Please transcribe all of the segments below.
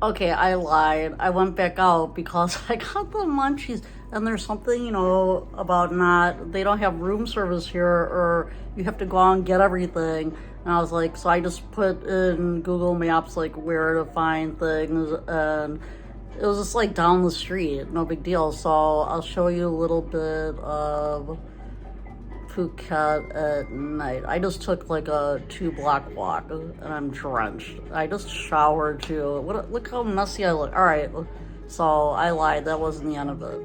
Okay, I lied. I went back out because I got the munchies. And there's something, about they don't have room service here, or you have to go out and get everything. And I was like, so I just put in Google Maps, like, where to find things. And it was just like down the street, no big deal. So I'll show you a little bit of Phuket at night. I just took like a 2 block walk and I'm drenched. I just showered too. Look how messy I look. All right, so I lied. That wasn't the end of it.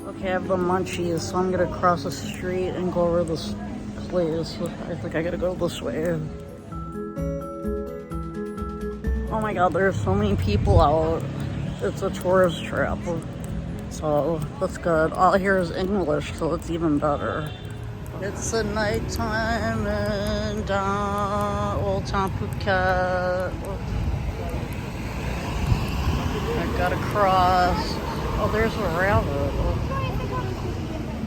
Okay, I have the munchies, so I'm gonna cross the street and go over this place. I think I gotta go this way. Oh my god, there's so many people out. It's a tourist trap. So that's good. All here is English, so it's even better. It's the nighttime in Old Town Phuket. I gotta cross. Oh, there's a rabbit.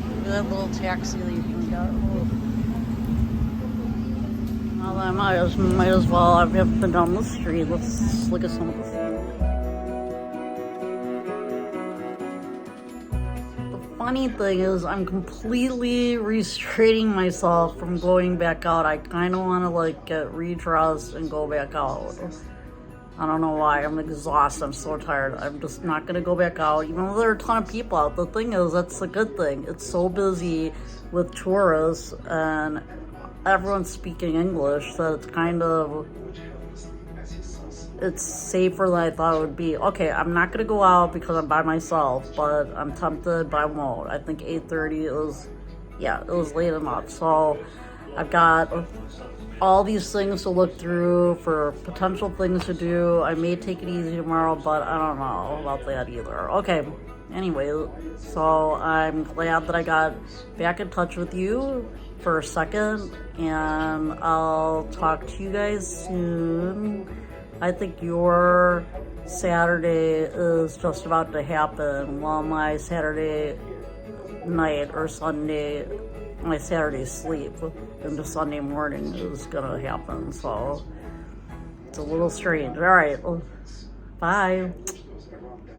Look at that little taxi that you can get. Well, I might as well. I've been down the street. Let's look at some of the food. The funny thing is, I'm completely restraining myself from going back out. I kind of want to like get redressed and go back out. I don't know why. I'm exhausted. I'm so tired. I'm just not gonna go back out, even though there are a ton of people out. The thing is, that's a good thing. It's so busy with tourists and everyone's speaking English that it's safer than I thought it would be. Okay, I'm not gonna go out because I'm by myself, but I'm tempted, but I won't. I think 8:30 it was late enough. So I've got all these things to look through for potential things to do. I may take it easy tomorrow, but I don't know about that either. Okay, anyway, so I'm glad that I got back in touch with you for a second, and I'll talk to you guys soon. I think your Saturday is just about to happen, while my Saturday night or Sunday, my Saturday sleep into Sunday morning is gonna happen, so it's a little strange. All right, bye.